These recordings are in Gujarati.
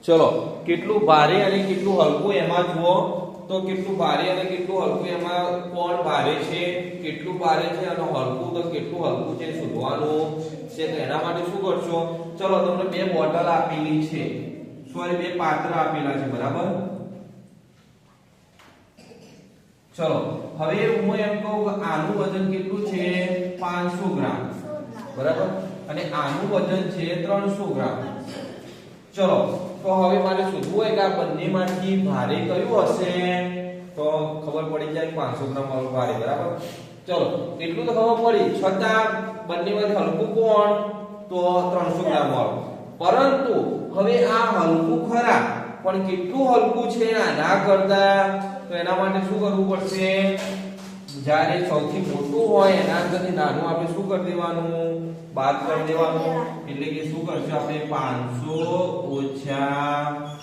ચલો કેટલું ભારે અને કેટલું હલકું એમાં જુઓ તો કેટલું ભારે અને કેટલું હલકું એમાં કોણ ભારે છે કેટલું ભારે છે અને હલકું તો કેટલું હલકું છે શોધવાનું છે તો એના માટે શું કરશો ચલો તમને બે બોટલ આપેલી છે સોરી બે પાત્ર આપેલા છે બરાબર ચલો હવે હું એમ કહું કે આનું વજન કેટલું છે 500 ગ્રામ બરાબર અને આનું વજન છે 300 ગ્રામ ચલો તો હવે મારે શોધવું હોય કે આ બંનેમાંથી ભારે કયું હશે તો ખબર પડી જાય 500 ગ્રામ વાળું ભારે બરાબર ચલો એટલું તો ખબર પડી છતાં બંનેમાંથી હલકું કોણ તો 300 ગ્રામ વાળું પરંતુ હવે આ હલકું ખરા પણ કેટલું હલકું છે આના કરતા તો એના માટે શું કરવું પડશે જ્યારે સૌથી મોટું હોય એના કરતા નાનું આપણે શું કરી દેવાનું બાદ કરી દેવાનું એટલે કે શું કરશું આપણે 500 ઓછા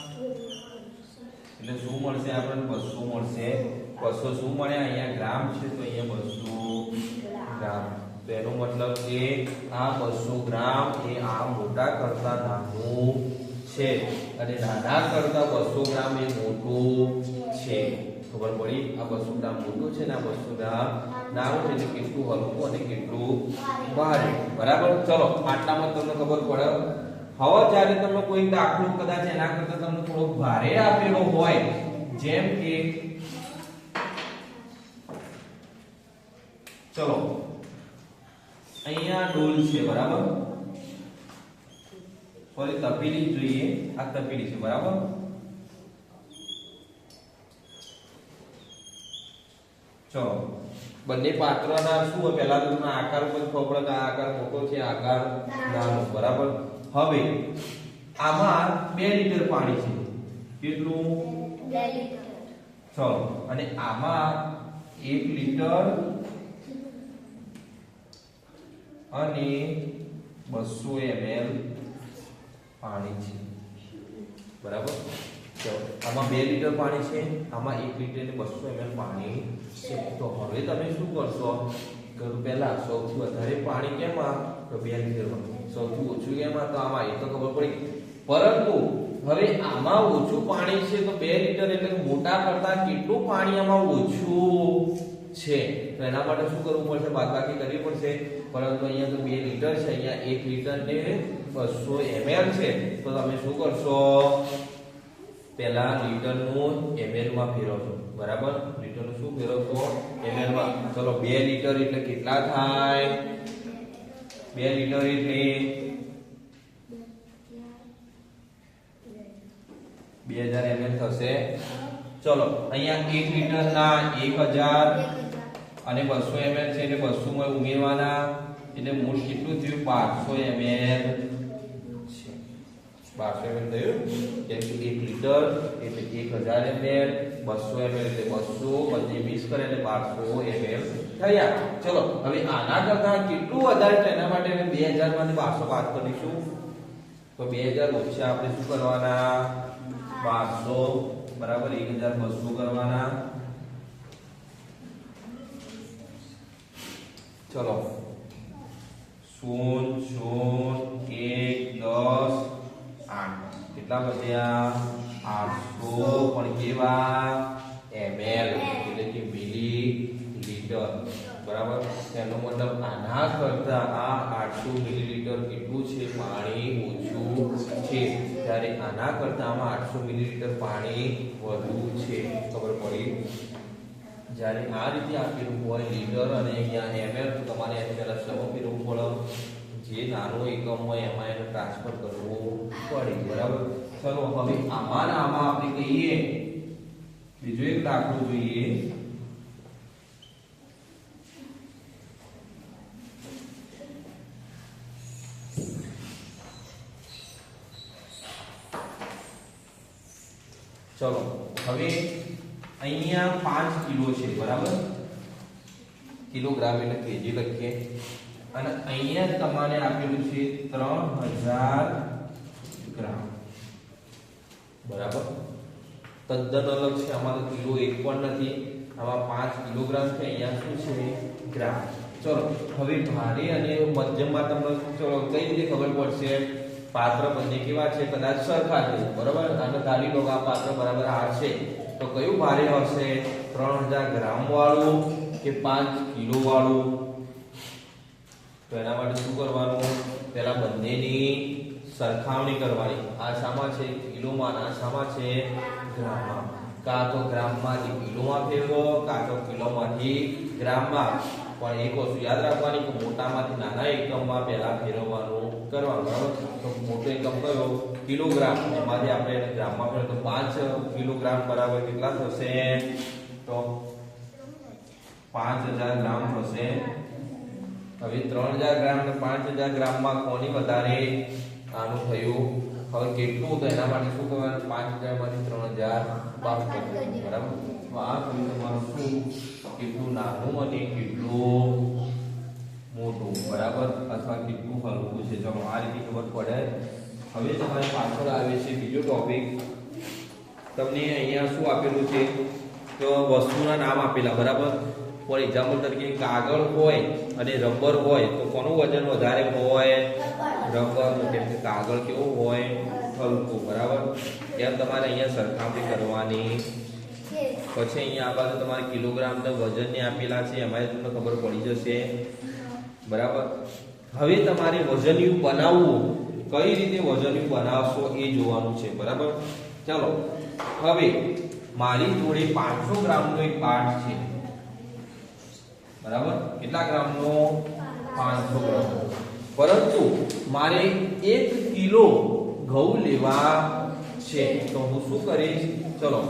એટલે શું મળશે આપણને 200 મળશે 200 શું મળે અહીંયા ગ્રામ છે તો અહીંયા 200 ગ્રામ તો એનો મતલબ કે આ 200 ગ્રામ એ આ મોટા કરતા નાનું છે અને નાના કરતા 200 ગ્રામ એ મોટું છે ખબર પડી આ 200 ગ્રામ મોટું છે ને આ 200 ગ્રામ નાનું છે એટલે કેટલું હલકું અને કેટલું ભારે બરાબર ચલો આટલામાં તમને ખબર પડે હવે જ્યારે તમે કોઈ દાખલો કદાચ એના કરતા તમને થોડો ભારે આપેલો હોય જેમ કે ચલો અહીંયા ડોલ છે બરાબર સોરી તપેલી જોઈએ આ તપેલી છે બરાબર ચલો બંને પાત્રના શું હોય પહેલા તો તમને આકાર ઉપર ખબર પડે કે આ આકાર મોટો છે આકાર નાનો બરાબર હવે આમાં 2 લીટર પાણી છે કેટલું 2 લીટર ચલો અને આમાં 1 લીટર અને 200 ml પાણી છે બરાબર તો આમાં 2 લીટર પાણી છે આમાં 1 લીટર અને 200 ml પાણી છે તો હવે તમે શું કરશો કે પહેલા સૌથી વધારે પાણી કેમાં તો 2 લીટરમાં સૌથી ઓછું કેમાં તો આમાં એ તો ખબર પડી પરંતુ હવે આમાં ઓછું પાણી છે તો 2 લીટર એટલે મોટા કરતા કેટલું પાણી આમાં ઓછું છે તો એના માટે શું કરવું પડશે બાદબાકી કરવી પડશે પરંતુ અહીંયા તો 2 લીટર છે અહીંયા 1 લીટર ને 200 ml છે તો તમે શું કરશો પહેલા લીટર નું ml માં ફેરવશો બરાબર લીટર નું શું ફેરવશો ml માં ચલો 2 લીટર એટલે કેટલા થાય 2 લીટર એટલે 2000 ml થશે ચલો અહીંયા 1 લીટર ના 1000 અને 200 ml છે એટલે 200 માં ઉમેરવાના એટલે મૂળ કેટલું થયું 1200 ml છે 1200 ml થયું કેમ કે 1 લીટર એટલે 1000 ml 200 ml એટલે 200 બંને 20 કરે એટલે 1200 ml થયા ચલો હવે આના કરતા કેટલું વધારે તો એના માટે 2000 માંથી 1200 બાદ કરીશું તો 2000 ઓછા આપણે શું કરવાના 1200 બરાબર 1200 કરવાના ચલો 0 0 1 10 8 કેટલા બચ્યા 800 પણ કેવા ml એટલે કે મિલી લીટર બરાબર એનો મતલબ આના કરતા આ 800 મિલીલીટર કેટલું છે પાણી ઓછું છે ત્યારે આના કરતા આમાં 800 મિલીલીટર પાણી વધુ છે ખબર પડી જ્યારે આ રીતે આપેલું હોય લીટર અને અહીંયા ml તો તમારે એની પહેલા સમો ફેરવવું પડે જે નાનો એકમ હોય એમાં એને ટ્રાન્સફર કરવું પડે બરાબર ચલો હવે આમાં આપણે કહીએ બીજો એક દાખલો જોઈએ ચલો હવે અહીંયા 5 કિલો છે બરાબર કિલોગ્રામ એટલે કેજી લખીએ અને અહીંયા તમારે આપેલું છે 3000 ગ્રામ બરાબર તદ્દન અલગ છે આમાં તો કિલો એક પણ નથી આમાં 5 કિલોગ્રામ છે અહીંયા શું છે ગ્રામ ચલો હવે ભારે અને મધ્યમમાં તમને ચલો કઈ રીતે ખબર પડશે પાત્ર બંને કેવા છે? કદાચ સરખા છે, બરાબર. અને ધારી લો આ પાત્ર બરાબર આ છે, તો કયું ભારે હશે? 3000 ગ્રામ વાળું કે 5 કિલો વાળું? તો એના માટે શું કરવાનું? પહેલા બંનેની સરખામણી કરવાની. આ શામાં છે? કિલોમાં. આ શામાં છે? ગ્રામમાં. કાં તો ગ્રામમાંથી કિલોમાં ફેરવો, કાં તો કિલોમાંથી ગ્રામમાં. પણ એક વસ્તુ યાદ રાખવાની કે મોટામાંથી નાના એકમમાં પહેલા ફેરવવાનું કરવાનું, બરાબર. તો મોટો એકમ કયો? કિલોગ્રામ. એમાંથી આપણે એને ગ્રામમાં ફેરવો તો 5 કિલોગ્રામ બરાબર કેટલા થશે? તો 5000 ગ્રામ થશે. હવે 3000 ગ્રામ અને 5000 ગ્રામમાં કોની વધારે? આનું થયું. હવે કેટલું? તો એના માટે શું કરવાનું? 5000 માંથી 3000 બાદ કરવાનું, બરાબર. તો આ થયું તમારું શું? કેટલું નાનું અને કેટલું મોટું, બરાબર, અથવા કેટલું હલકું છે. ચલો આ રીતે ખબર પડે. હવે તમારે પાછળ આવે છે બીજો ટોપિક. તમને અહીંયા શું આપેલું છે? તો વસ્તુના નામ આપેલા, બરાબર. ફોર એક્ઝામ્પલ તરીકે કાગળ હોય અને રબર હોય તો કોનું વજન વધારે હોય? રબરનું. કેમ કે કાગળ કેવું હોય? હલકું, બરાબર. એમ તમારે અહીંયા સરખામણી કરવાની. પછી અહીંયા આ બાજુ તમારે કિલોગ્રામ વજનને આપેલા છે, એમાં તમને ખબર પડી જશે, બરાબર. હવે તમારે વજનિયું બનાવવું, કઈ રીતે વજનિયું બનાવશો એ જોવાનું છે, બરાબર. ચાલો હવે મારી જોડે 500 ગ્રામનો એક પાઠ છે, બરાબર. કેટલા ગ્રામનો? 500 ગ્રામ. પરંતુ મારે 1 કિલો ઘઉં લેવા છે, તો હું શું કરીશ? ચલો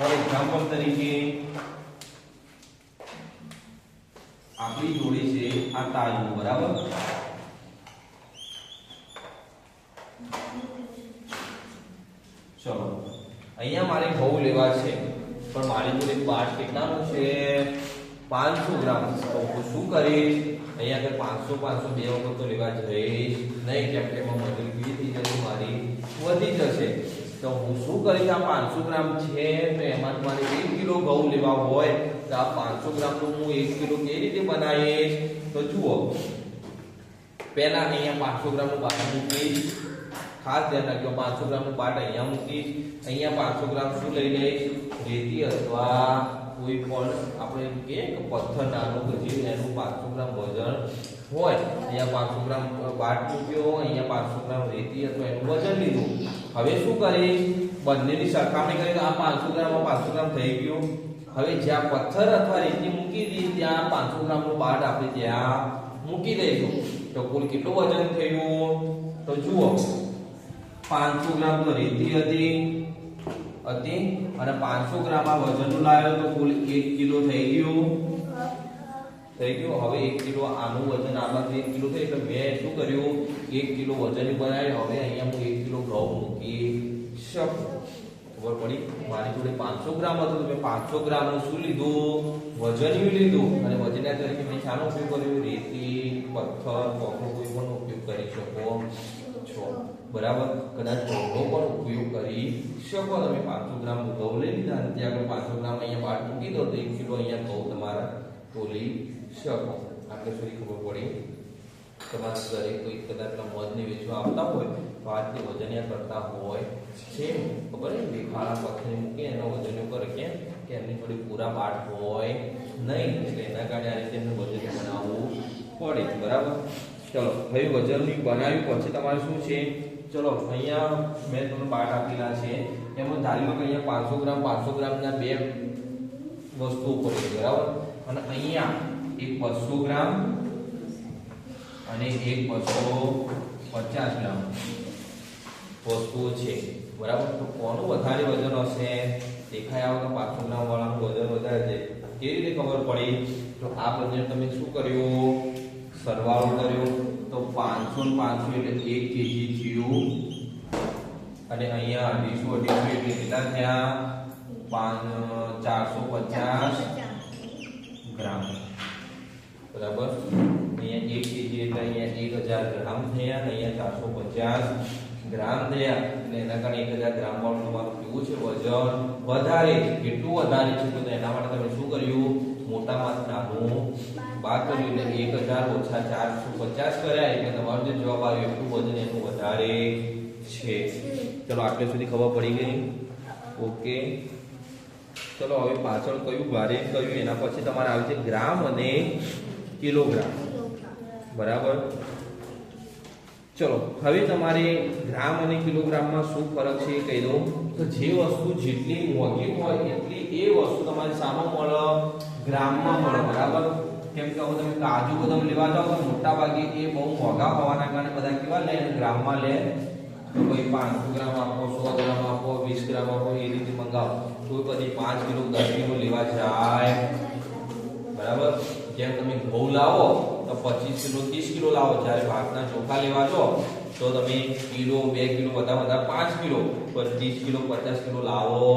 ફોર એક્ઝામ્પલ તરીકે આપણી જોડે છે આ તાજુ, બરાબર. ચલો અહીંયા મારે ઘઉં લેવા છે, પણ મારી જોડે પાઠ કેટલાનો છે? 500 ગ્રામ. તો હું શું કરીશ? અહીંયા આગળ 500 બે વખત તો લેવા જઈશ નહીં, કેમ કે મજૂરી કેવી થઈ જશે? મારી વધી જશે. તો હું શું કરીશ? આ 500 ગ્રામ છે, તો એમાં મારે 1 કિલો ઘઉં લેવા હોય તો આ 500 ગ્રામનું હું 1 કિલો કેવી રીતે બનાવીશ? તો જુઓ, પહેલા અહીંયા 500 ગ્રામનું બાટ મૂકીશ. ખાસ ધ્યાન રાખજો, 500 ગ્રામનું બાટ અહીંયા મૂકીશ. અહીંયા 500 ગ્રામ શું લઈ લઈશ? રેતી અથવા કોઈ પણ આપણે કહીએ કે પથ્થર નાનું ગજી, એનું 500 ગ્રામ વજન હોય. અહીંયા 500 ગ્રામ બાટ મૂક્યો, અહીંયા 500 ગ્રામ રેતી અથવા એનું વજન લીધું. હવે શું કરીશ? બંનેની સરખામણી કરી તો આ 500 ગ્રામમાં 500 ગ્રામ થઈ ગયું. હવે જ્યાં પથ્થર અથવા રેતી મૂકી દીધી ત્યાં 500 ગ્રામનું બાટ આપણે ત્યાં મૂકી દઈશું. તો કુલ કેટલું વજન થયું? તો જુઓ, 500 ગ્રામ તો રેતી હતી અને 500 ગ્રામ આ વજનનું લાવ્યો તો કુલ 1 કિલો થઈ ગયું. હવે 1 કિલો આનું વજન આમાંથી 1 કિલો થઈ, એટલે મેં શું કર્યું? 1 કિલો વજન બનાવ્યું. હવે અહીંયા હું 1 કિલો ઘઉં મૂકી શકું. ખબર પડી? મારી જોડે 500 ગ્રામ હતું તો મેં 500 ગ્રામનું શું લીધું? વજનિયું લીધું. અને વજનિયા તરીકે મેં શાનો ઉપયોગ કર્યો? રેતી, પથ્થર, કોકરો કોઈ પણ ઉપયોગ કરી શકો છો, બરાબર. કદાચ ઘઉંનો પણ ઉપયોગ કરી શકો તમે. 500 ગ્રામ ઘઉં લઈ લીધા અને ત્યાં આગળ 500 ગ્રામ અહીંયા બાટ મૂકી દો તો 1 કિલો અહીંયા ઘઉં તમારા તોલી શકો. આપણે સુધી ખબર પડી? તમારા ઘરે કોઈ કદાચ મધને વેચવા આવતા હોય તો આ રીતે વજનિયા કરતા હોય છે, ખબર ને? દેખાડા પથ્થર મૂકી એનો વજનિયો કરે, કેમ કે એમની જોડે પૂરા બાટ હોય નહીં, એટલે એના કારણે આ રીતે એમને વજનિયું બનાવવું પડે, બરાબર. ચલો હવે વજનની બનાવ્યું પછી તમારે શું છે? ચલો અહીંયા મેં તમને બાટ આપેલા છે, એમાં ધારી લો કે અહીંયા 500 ગ્રામના બે વસ્તુઓ પડી, બરાબર. અને અહીંયા એક 200 ગ્રામ અને એક 250 ગ્રામ વસ્તુઓ છે, બરાબર. તો કોનું વધારે વજન હશે? દેખાય આવે તો 500 ગ્રામ વાળાનું વજન વધારે છે. કેવી રીતે ખબર પડી? તો આ બંને તમે શું કર્યું? સરવાળો કર્યો તો 500 ને 500 એટલે 1 કેજી થયું. અને અહીંયા 250 એટલે કેટલા થયા? 450 ગ્રામ, બરાબર. અહીંયા 1 કેજી એટલે અહીંયા 1000 ગ્રામ થયા અને અહીંયા 450 ગ્રામ થયા. એટલે એના કારણે 1000 ગ્રામ વાળું તમારું કેવું છે? વજન વધારે. કેટલું વધારે છે? તો એના માટે તમે શું કર્યું? મોટામાંથી નાનું બાદ કર્યું એટલે 1000 ઓછા 450 કર્યા એટલે તમારો જે જવાબ આવ્યો એટલું વજન એનું વધારે છે. ચલો આટલે સુધી ખબર પડી ગઈ. ઓકે, ચલો હવે પાછળ કયું ભારે કયું એના પછી તમારે આવે છે ગ્રામ અને કિલોગ્રામ. બરાબર. ચલો હવે તમારે ગ્રામ અને કિલોગ્રામમાં શું ફરક છે એ કહી દઉં. તો જે વસ્તુ જેટલી મોંઘી હોય એટલી એ વસ્તુ તમારે સામે મળે ગ્રામમાં મળે. બરાબર. કેમ કે હવે તમે કાજુ બદામ લેવા જાઓ તો મોટા ભાગે એ બહુ મોંઘા હોવાના કારણે બધા કેવા લે ગ્રામમાં લે. તો ભાઈ 500 ગ્રામ આપો, 100 ગ્રામ આપો, 20 ગ્રામ આપો, એ રીતે મંગાવો. તો પછી 5 કિલો 10 કિલો લેવા જાય. બરાબર. જેમ તમે ઘઉં લાવો તો 25 કિલો 30 કિલો લાવો. જ્યારે ભાતના ચોખા લેવા જો તો તમે કિલો 2 કિલો બધા 5 કિલો 30 કિલો 50 કિલો લાવો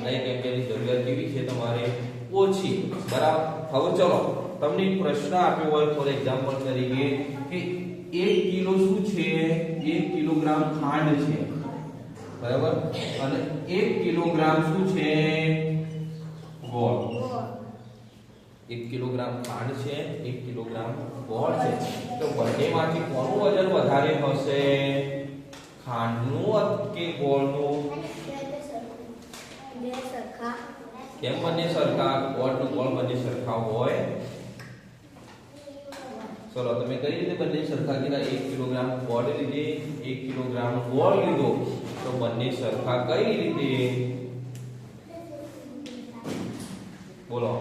નહીં. કેમ કે એની જરૂરિયાત કેવી છે તમારે ઓછી. બરાબર. હવે ચલો તમને એક પ્રશ્ન આપ્યો હોય ફોર એક્ઝામ્પલ તરીકે કે 1 કિલો શું છે? 1 કિલોગ્રામ ખાંડ છે. બરાબર. અને 1 કિલોગ્રામ શું છે? ગોળ. 1 કિલોગ્રામ ખાંડ છે, 1 કિલોગ્રામ ગોળ છે. તો બંનેમાંથી કોનું વજન વધારે હશે? ખાંડનું કે ગોળનું? કેમ બંને સરખા? ગોળ બંને સરખા હોય. ચલો તમે કઈ રીતે બંને સરખા કીધા? 1 કિલોગ્રામ ગોળ લીધે, 1 કિલોગ્રામ ગોળ લીધો. તો બંને સરખા કઈ રીતે? બોલો.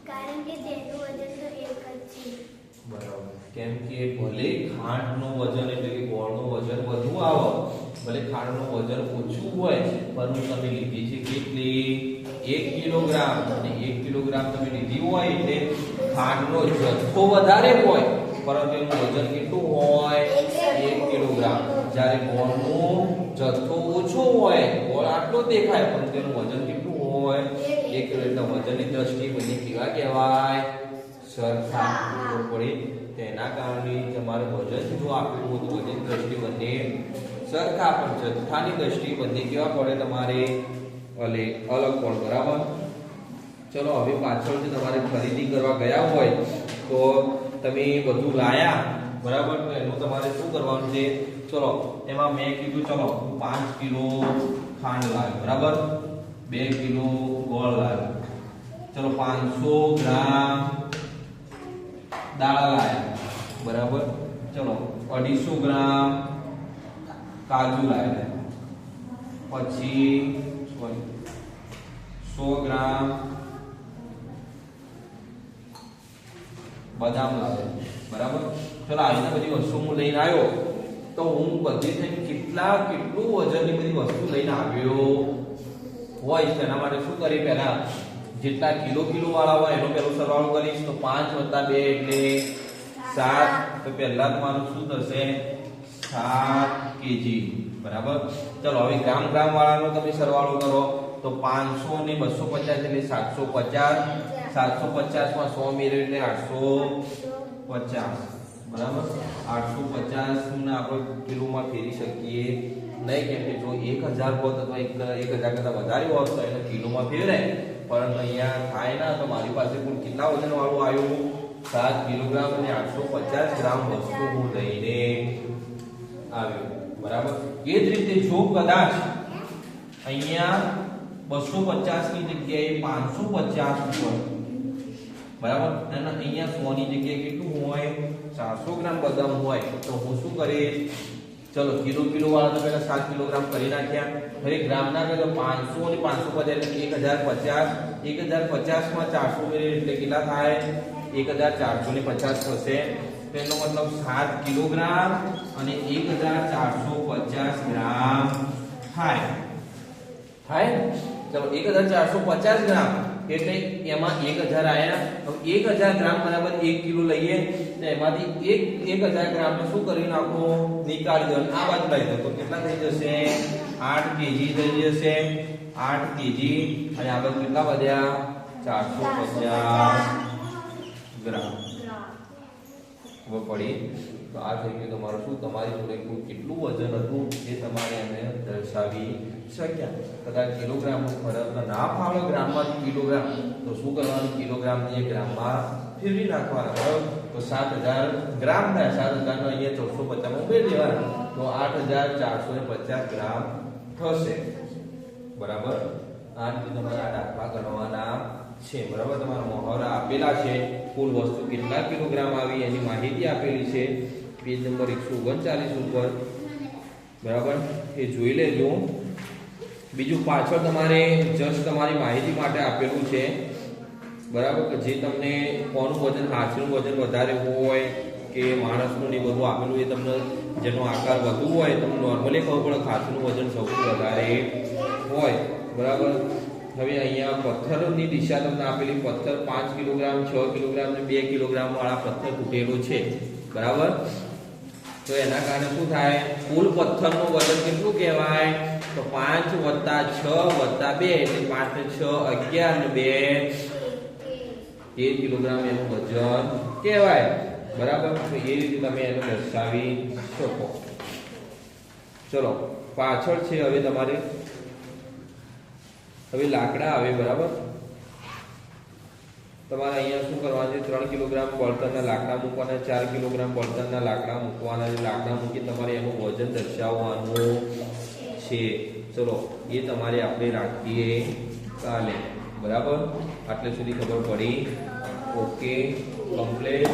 કારણ કે તેનું વજન તો એક જ છે. બરાબર. કેમ કે ભલે ખાંડનું વજન એટલે કે ગોળનું વજન વધુ આવે, ભલે ખાંડનું વજન ઓછું હોય, પરંતુ તમે લીધી છે કેટલી? 1 કિલોગ્રામ. અને 1 કિલોગ્રામ તમે લીધી હોય એટલે ખાંડનો જથ્થો વધારે હોય, પરંતુ એનું વજન કેટલું હોય? 1 કિલોગ્રામ. જ્યારે ગોળનો જથ્થો ઓછો હોય, ગોળ આટલો દેખાય પરંતુ એનું વજન કેટલું હોય? 1 કિલો. એટલે વજનની દ્રષ્ટિએ બંને કેવા કહેવાય? સરખા. પડી. તેના કારણે તમારે વજન જો આપ્યું હોય તો વજન દ્રષ્ટિ બંને સરખા, પણ જથ્થાની દ્રષ્ટિ બંને કેવા પડે તમારે? અલગ પડે. બરાબર. ચલો હવે પાછળથી તમારે ખરીદી કરવા ગયા હોય તો તમે બધું લાયા. બરાબર. તો એનું તમારે શું કરવાનું છે? ચલો એમાં મેં કીધું ચલો 5 કિલો ખાંડ લાવ્યો. બરાબર. 2 કિલો ગોળ લાવ્યો. ચલો 500 ગ્રામ દાળ લાવ્યા. બરાબર. ચલો 250 ગ્રામ કાજુ લાવ્યા. પછી 100 ગ્રામ બદામ લાવ્યા. બરાબર. ચલો આવી બધી વસ્તુ હું લઈને આવ્યો તો હું બધી થઈને કેટલું વજનની બધી વસ્તુ લઈને આવ્યો હોય. તેના માટે શું કરી? પહેલા જેટલા કિલો વાળા હોય એનો પહેલો સરવાળો કરીશ. તો 5 + 2 એટલે 7. તો પહેલા તમારું શું થશે? 7 કેજી. બરાબર. ચલો હવે ગ્રામ વાળાનો તમે સરવાળો કરો તો 500 ને 250 એટલે 750. 750 માં 100 મેળવ્યું એટલે 850. બરાબર. 850 ને આપણે કિલોમાં ફેરવી શકીએ નહીં. કેમ કે જો 1000 હોત અથવા 1000 કરતા વધારે હોત તો એને કિલોમાં ફેરવાય, પરંતુ અહીંયા થાય ના. તો મારી પાસે કુલ કેટલા વજન વાળું આવ્યું? 7 કિલોગ્રામ અને 850 ગ્રામ વસ્તુ હું લઈને આવ્યો. બરાબર. એ જ રીતે જો કદાચ અહીંયા 250 ની જગ્યાએ 550 હોય, બરાબર, અને અહીંયા 100 ની જગ્યાએ કેટલું હોય? 400 ગ્રામ બદામ હોય, તો હું શું કરીશ? ચલો કિલો વાળા તો પહેલા 7 કિલોગ્રામ કરી નાખ્યા. હવે ગ્રામ ના કે તો 500 અને 550 એટલે 1050. 1050 માં 400 મેળવીએ એટલે કેટલા થાય? 1450 થશે. તો એનો મતલબ 7 કિલોગ્રામ અને 1450 ગ્રામ થાય. ચલો 1450 ગ્રામ એટલે એમાં 1000 આયા. હવે 1000 ગ્રામ બરાબર 1 કિલો લઈએ તો એમાંથી 1000 ગ્રામ ને શું કરી નાખો? નીકાળી દો. આ બાજુ લઈ દો તો કેટલા થઈ જશે? 8 કેજી થઈ જશે. 8 કેજી અને આગળ કેટલા વધ્યા? 450 ગ્રામ. ખબર પડી? તો આ થઈ ગયું તમારું શું? તમારી જોડે કેટલું વજન હતું એ તમારે એને દર્શાવી શક્યા. કદાચ કિલોગ્રામનો ફરક ના ફાવે ગ્રામમાંથી કિલોગ્રામ, તો શું કરવાનું? કિલોગ્રામને ગ્રામમાં ફેરવી નાખવાના. બરાબર. તો 7000 ગ્રામ થાય. 7000 નો અહીંયા 450 માં ઉમેરી દેવાના તો 8450 ગ્રામ થશે. બરાબર. આ રીતે તમારે આ દાખલા ગણવાના છે. બરાબર. તમારા મહોરા આપેલા છે. કુલ વસ્તુ કેટલા કિલોગ્રામ આવી એની માહિતી આપેલી છે પેજ નંબર 139 ઉપર. બરાબર. એ જોઈ લેજો. બીજું પાછળ તમારે જસ્ટ તમારી માહિતી માટે આપેલું છે. બરાબર. કે જે તમને કોનું વજન, હાથીનું વજન વધારે હોય કે માણસનું ને બધું આપેલું એ તમને જેનો આકાર વધુ હોય તમને નોર્મલી ખબર પડે હાથીનું વજન સૌથી વધારે હોય. બરાબર. હવે અહીંયા પથ્થરની દિશા તમને આપેલી. પથ્થર 5 કિલોગ્રામ, 6 કિલોગ્રામ ને 2 કિલોગ્રામ વાળા પથ્થર તૂટેલો છે. બરાબર. તો એના કારણે શું થાય? કુલ પથ્થરનું વજન કેટલું કહેવાય? તો 5 + 6 + 2 એટલે 5 ને 6 11 ને 2 13 કિલોગ્રામ એનું વજન કહેવાય. બરાબર. તો એ રીતે તમે એને દર્શાવી શકો. ચલો પાછળ છે હવે તમારે હવે લાકડા આવે. બરાબર. તમારે અહીંયા શું કરવાનું છે? 3 કિલોગ્રામ બળતણના લાકડા મૂકવાના, 4 કિલોગ્રામ બળતણના લાકડા મૂકવાના. લાકડા મૂકી તમારે એનું વજન દર્શાવવાનું છે. ચલો એ તમારે આપણે રાખીએ કાલે. બરાબર. આટલે સુધી ખબર પડી? Okay, complete.